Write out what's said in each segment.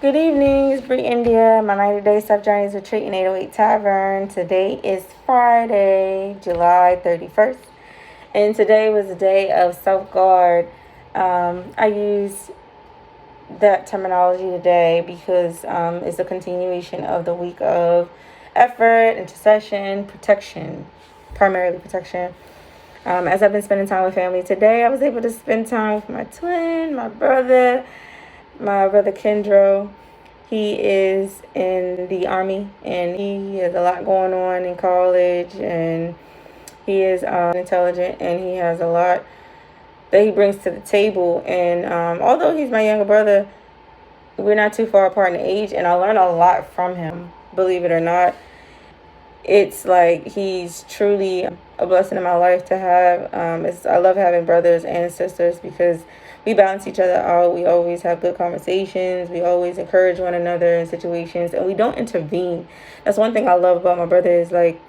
Good evening, it's BreiEndia. My 90-day self-journeys retreat in 808 Tavern. Today is Friday, July 31st. And today was a day of self-guard. I use that terminology today because it's a continuation of the week of effort, intercession, protection, primarily protection. As I've been spending time with family today, I was able to spend time with my twin, my brother Kendro. He is in the Army and he has a lot going on in college, and he is intelligent, and he has a lot that he brings to the table. And although he's my younger brother, we're not too far apart in age, and I learned a lot from him, believe it or not. It's like he's truly a blessing in my life to have. I love having brothers and sisters because we balance each other out. We always have good conversations. We always encourage one another in situations, and we don't intervene. That's one thing I love about my brother is like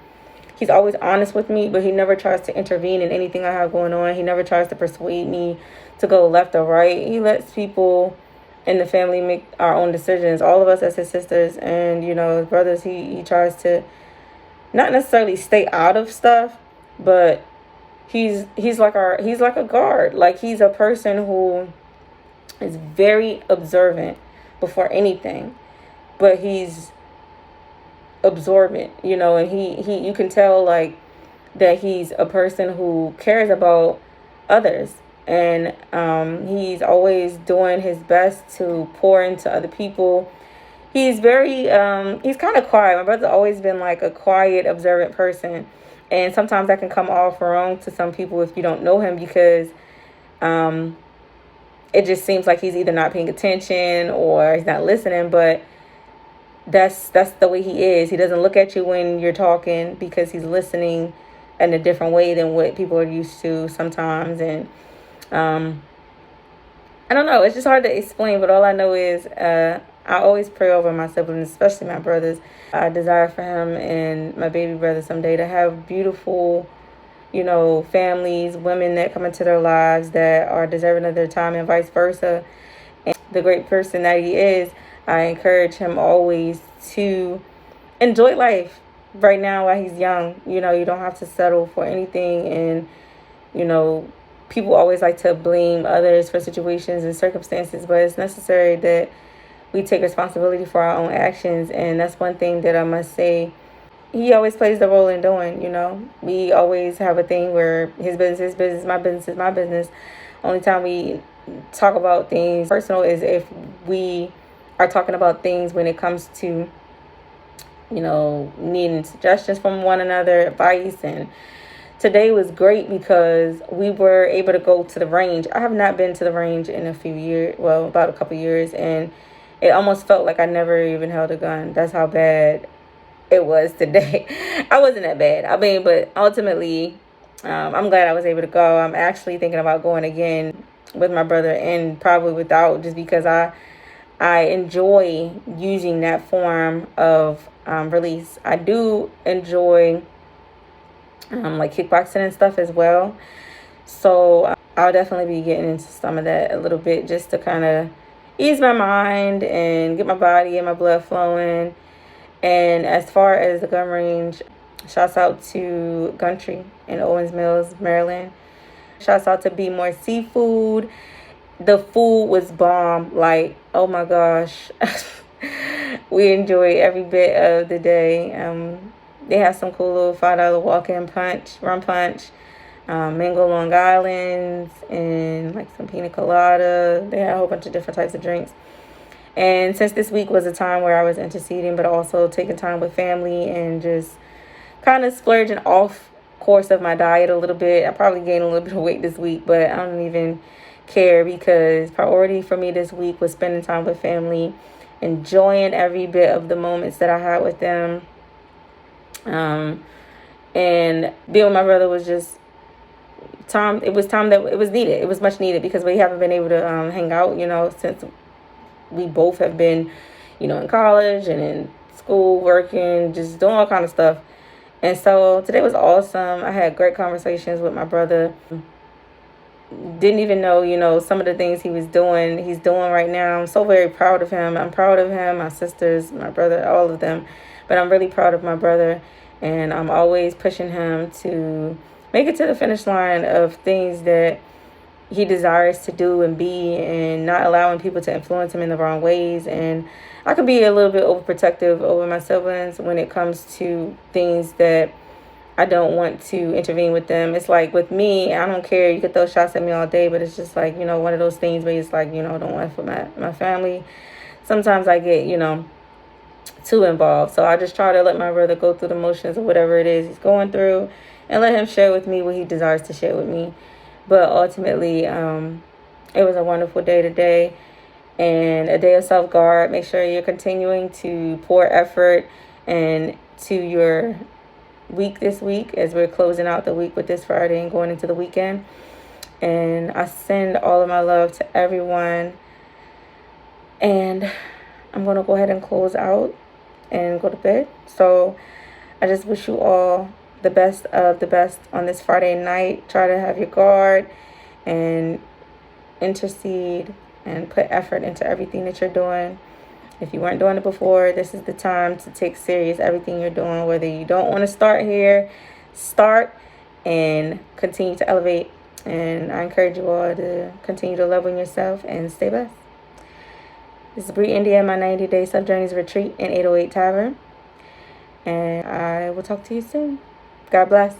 he's always honest with me, but he never tries to intervene in anything I have going on. He never tries to persuade me to go left or right. He lets people in the family make our own decisions. All of us as his sisters and his brothers. He tries to not necessarily stay out of stuff, but he's like a guard. Like he's a person who is very observant before anything, but he's absorbent, and he you can tell like that he's a person who cares about others, and he's always doing his best to pour into other people. He's very, he's kind of quiet. My brother's always been like a quiet, observant person. And sometimes that can come off wrong to some people if you don't know him because it just seems like he's either not paying attention or he's not listening. But that's the way he is. He doesn't look at you when you're talking because he's listening in a different way than what people are used to sometimes. And I don't know. It's just hard to explain, but all I know is I always pray over my siblings, especially my brothers. I desire for him and my baby brother someday to have beautiful, families, women that come into their lives that are deserving of their time and vice versa. And the great person that he is, I encourage him always to enjoy life right now while he's young. You don't have to settle for anything. And, people always like to blame others for situations and circumstances, but it's necessary that we take responsibility for our own actions. And that's one thing that I must say he always plays the role in doing. We always have a thing where his business is business, my business is my business. Only time we talk about things personal is if we are talking about things when it comes to needing suggestions from one another, advice. And today was great because we were able to go to the range. I have not been to the range in a few years, well, about a couple years, and it almost felt like I never even held a gun. That's how bad it was today. I wasn't that bad. I mean, but ultimately, I'm glad I was able to go. I'm actually thinking about going again with my brother and probably without, just because I enjoy using that form of release. I do enjoy like kickboxing and stuff as well. So I'll definitely be getting into some of that a little bit just to kind of ease my mind and get my body and my blood flowing. And as far as the gun range, shouts out to Gumtree in Owens Mills, Maryland. Shouts out to Be More Seafood. The food was bomb. Like, oh my gosh. We enjoyed every bit of the day. They have some cool little $5 walk-in rum punch, mango Long Island's, and like some pina colada. They had a whole bunch of different types of drinks. And since this week was a time where I was interceding, but also taking time with family and just kind of splurging off course of my diet a little bit. I probably gained a little bit of weight this week, but I don't even care because priority for me this week was spending time with family, enjoying every bit of the moments that I had with them. And being with my brother was just time. It was time that it was needed. It was much needed because we haven't been able to hang out, since we both have been, in college and in school, working, just doing all kind of stuff. And so today was awesome. I had great conversations with my brother. didn't even know, some of the things he's doing right now. I'm so very proud of him. I'm proud of him, my sisters, my brother, all of them. But I'm really proud of my brother, and I'm always pushing him to make it to the finish line of things that he desires to do and be, and not allowing people to influence him in the wrong ways. And I can be a little bit overprotective over my siblings when it comes to things that I don't want to intervene with them. It's like with me, I don't care. You could throw shots at me all day, but it's just like, one of those things where it's like, don't want it for my family. Sometimes I get, too involved. So I just try to let my brother go through the motions of whatever it is he's going through, and let him share with me what he desires to share with me. But ultimately, it was a wonderful day today, and a day of self-guard. Make sure you're continuing to pour effort and to your week this week, as we're closing out the week with this Friday and going into the weekend. And I send all of my love to everyone. And I'm going to go ahead and close out and go to bed. So I just wish you all the best of the best on this Friday night. Try to have your guard and intercede and put effort into everything that you're doing. If you weren't doing it before, this is the time to take serious everything you're doing. Whether you don't want to start here, start and continue to elevate. And I encourage you all to continue to love on yourself and stay blessed. This is BreiEndia, my 90-day Sub-Journeys retreat in 808 Tavern. And I will talk to you soon. God bless.